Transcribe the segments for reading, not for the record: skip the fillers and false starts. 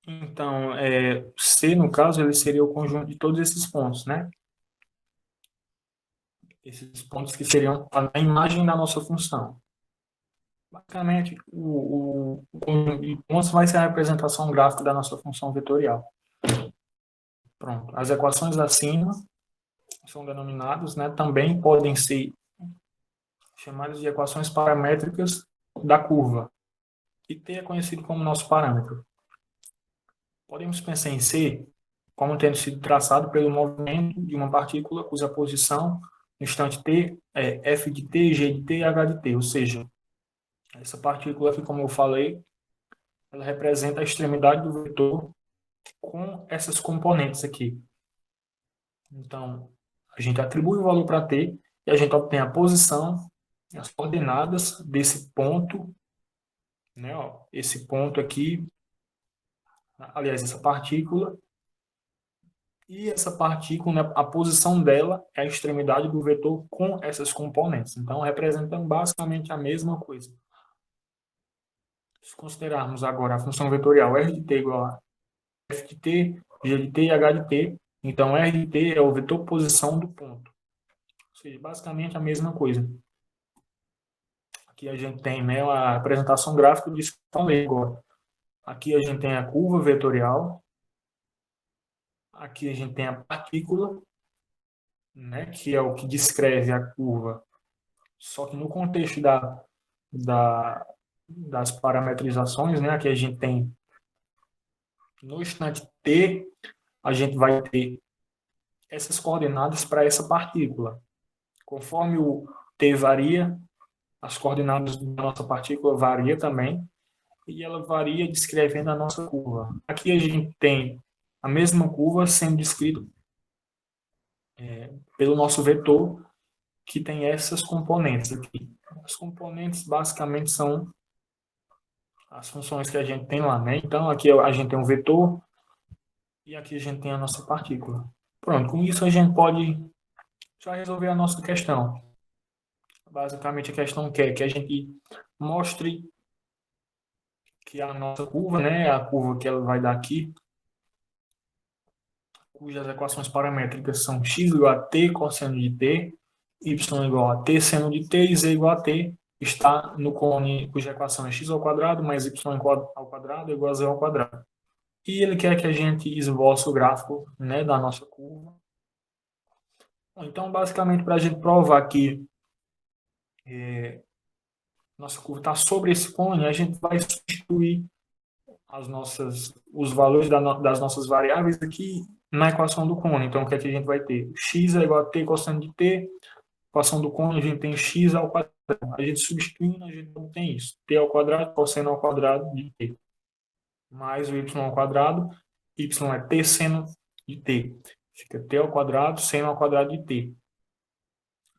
Então, C, no caso, ele seria o conjunto de todos esses pontos, né? Esses pontos que seriam a imagem da nossa função. Basicamente, o conjunto de pontos vai ser a representação gráfica da nossa função vetorial. Pronto. As equações acima são denominadas, né? Também podem ser chamadas de equações paramétricas da curva. E T é conhecido como nosso parâmetro. Podemos pensar em C como tendo sido traçado pelo movimento de uma partícula cuja posição no instante t é f de t, g de t e h de t, ou seja, essa partícula aqui, como eu falei, ela representa a extremidade do vetor com essas componentes aqui. Então, a gente atribui o valor para t e a gente obtém a posição, as coordenadas desse ponto, né, ó, esse ponto aqui, aliás, essa partícula. E essa partícula, né, a posição dela é a extremidade do vetor com essas componentes. Então, representam basicamente a mesma coisa. Se considerarmos agora a função vetorial R de t igual a f de t, g de t e h de t, então R de t é o vetor posição do ponto. Ou seja, basicamente a mesma coisa. Aqui a gente tem, né, a apresentação gráfica disso que eu falei agora. Aqui a gente tem a curva vetorial. Aqui a gente tem a partícula, né, que é o que descreve a curva. Só que no contexto da, das parametrizações, né, que a gente tem no instante t, a gente vai ter essas coordenadas para essa partícula. Conforme o t varia, as coordenadas da nossa partícula varia também, e ela varia descrevendo a nossa curva. Aqui a gente tem a mesma curva sendo descrita pelo nosso vetor, que tem essas componentes aqui. As componentes basicamente são as funções que a gente tem lá, né? Então, aqui a gente tem um vetor e aqui a gente tem a nossa partícula. Pronto, com isso a gente pode já resolver a nossa questão. Basicamente, a questão quer que a gente mostre que a nossa curva, né, a curva que ela vai dar aqui, cujas equações paramétricas são x igual a t cosseno de t, y igual a t seno de t e z igual a t, está no cone cuja equação é x ao quadrado mais y ao quadrado igual a z ao quadrado. E ele quer que a gente esboce o gráfico, né, da nossa curva. Então, basicamente, para a gente provar que nossa curva está sobre esse cone, a gente vai substituir os valores das nossas variáveis aqui na equação do cone. Então, o que é que a gente vai ter? X é igual a t cosseno de t, equação do cone, a gente tem x ao quadrado. A gente substituindo, a gente não tem isso. T ao quadrado, cosseno ao quadrado de t. Mais o y ao quadrado, y é t seno de t. Fica t ao quadrado, seno ao quadrado de t.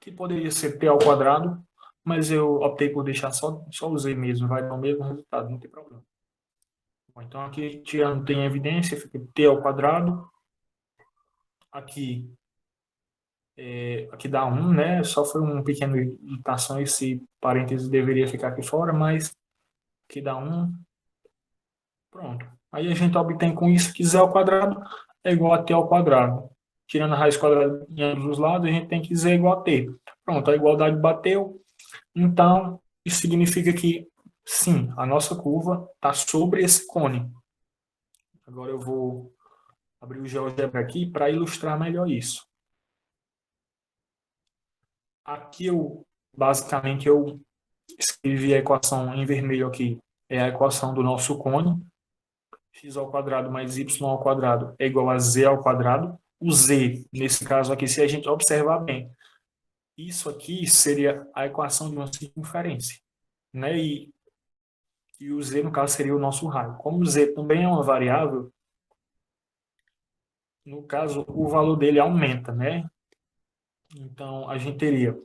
Que poderia ser t ao quadrado, mas eu optei por deixar só o z mesmo, vai dar o mesmo resultado, não tem problema. Bom, então aqui tirando tem evidência, fica t ao quadrado. Aqui, aqui dá 1, né? Só foi uma pequena irritação, esse parênteses deveria ficar aqui fora, mas aqui dá 1. Pronto. Aí a gente obtém com isso que z ao quadrado é igual a t ao quadrado. Tirando a raiz quadrada em ambos os lados, a gente tem que z é igual a t. Pronto, a igualdade bateu. Então, isso significa que, sim, a nossa curva está sobre esse cone. Agora eu vou abrir o GeoGebra aqui para ilustrar melhor isso. Aqui basicamente, eu escrevi a equação em vermelho aqui. É a equação do nosso cone. X ao quadrado mais y ao quadrado é igual a z ao quadrado. O z, nesse caso aqui, se a gente observar bem, isso aqui seria a equação de uma circunferência, né? E o z, no caso, seria o nosso raio. Como o z também é uma variável, no caso, o valor dele aumenta, né? Então, a gente teria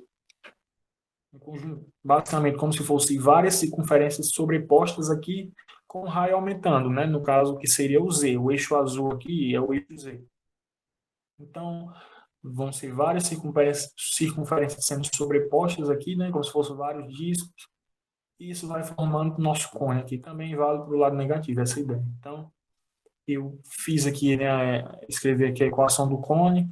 um conjunto, basicamente, como se fosse várias circunferências sobrepostas aqui, com o raio aumentando, né? No caso, que seria o z. O eixo azul aqui é o eixo z. Então, vão ser várias circunferências sendo sobrepostas aqui, né? Como se fossem vários discos. E isso vai formando o nosso cone aqui. Também vale para o lado negativo, essa ideia. Então, eu fiz aqui, né, escrevi aqui a equação do cone,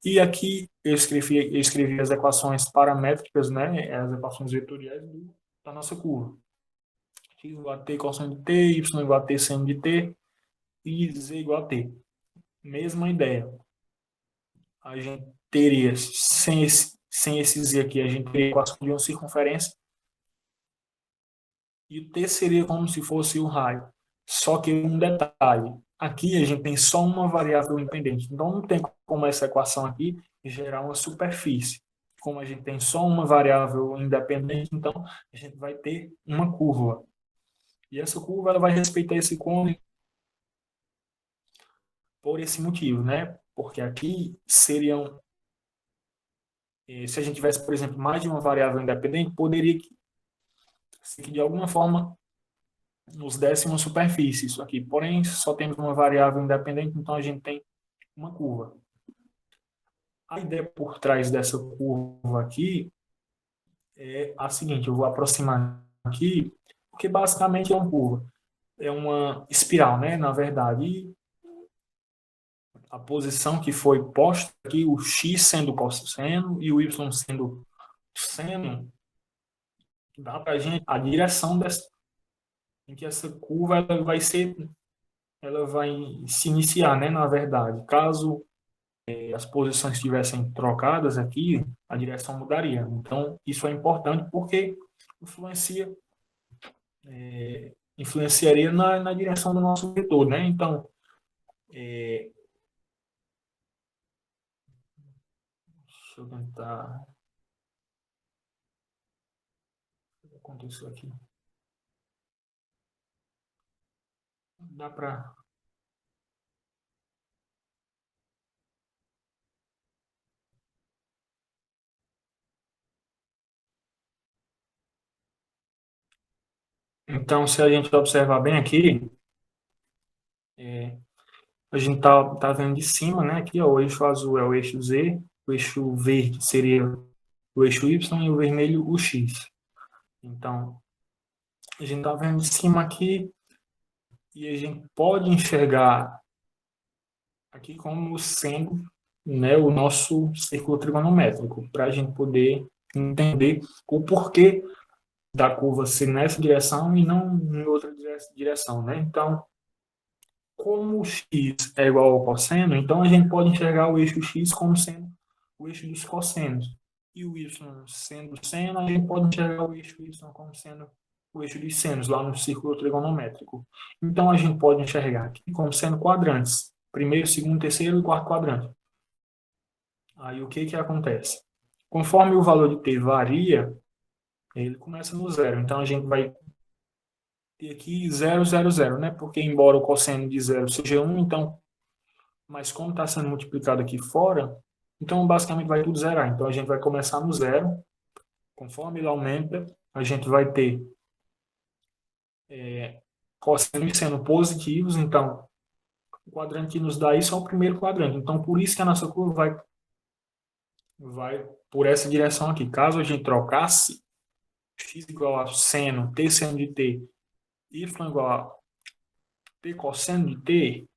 e aqui eu escrevi as equações paramétricas, né, as equações vetoriais da nossa curva. X igual a t cosseno de t, y igual a t seno de t, e z igual a t. Mesma ideia. A gente teria, sem esse z aqui, a gente teria a equação de uma circunferência, e o t seria como se fosse o raio. Só que um detalhe, aqui a gente tem só uma variável independente, então não tem como essa equação aqui gerar uma superfície. Como a gente tem só uma variável independente, então a gente vai ter uma curva. E essa curva ela vai respeitar esse cône por esse motivo, né? Porque aqui seriam, se a gente tivesse, por exemplo, mais de uma variável independente, poderia ser que de alguma forma nos desse uma superfície, isso aqui. Porém, só temos uma variável independente, então a gente tem uma curva. A ideia por trás dessa curva aqui é a seguinte, eu vou aproximar aqui, porque basicamente é uma curva. É uma espiral, né? Na verdade, e a posição que foi posta aqui, o x sendo cosseno e o y sendo seno, dá para a gente a direção em que essa curva ela vai se iniciar, né? Na verdade, caso as posições estivessem trocadas aqui, a direção mudaria. Então, isso é importante porque influencia, influenciaria na direção do nosso vetor, né? Então, deixa eu tentar o que aconteceu aqui. Dá para. Então, se a gente observar bem aqui, a gente tá vendo de cima, né? Aqui, ó, o eixo azul é o eixo Z, o eixo verde seria o eixo Y e o vermelho o X. Então, a gente tá vendo de cima aqui e a gente pode enxergar aqui como sendo, né, o nosso círculo trigonométrico, para a gente poder entender o porquê da curva ser nessa direção e não em outra direção, né? Então, como o x é igual ao cosseno, então a gente pode enxergar o eixo x como sendo o eixo dos cossenos. E o y sendo seno, a gente pode enxergar o eixo y como sendo o eixo dos senos, lá no círculo trigonométrico. Então, a gente pode enxergar aqui como sendo quadrantes. Primeiro, segundo, terceiro e quarto quadrante. Aí, o que acontece? Conforme o valor de t varia, ele começa no zero. Então, a gente vai ter aqui 0, 0, 0, né? Porque embora o cosseno de zero seja 1, então, mas como está sendo multiplicado aqui fora, então basicamente vai tudo zerar. Então a gente vai começar no zero, conforme ele aumenta, a gente vai ter cossenos sendo positivos, então o quadrante que nos dá isso é o primeiro quadrante. Então por isso que a nossa curva vai por essa direção aqui. Caso a gente trocasse x igual a seno, t seno de t, y igual a t cosseno de t,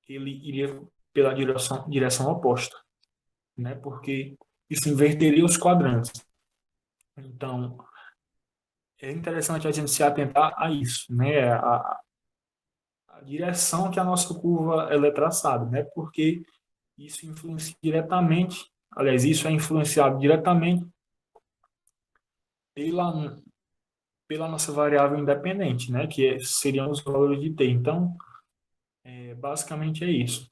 ele iria pela direção oposta, né? Porque isso inverteria os quadrantes. Então, é interessante a gente se atentar a isso, né? A direção que a nossa curva ela é traçada, né? Porque isso influencia diretamente, aliás, isso é influenciado diretamente pela, pela nossa variável independente, né? Que seriam os valores de t. Então, basicamente é isso.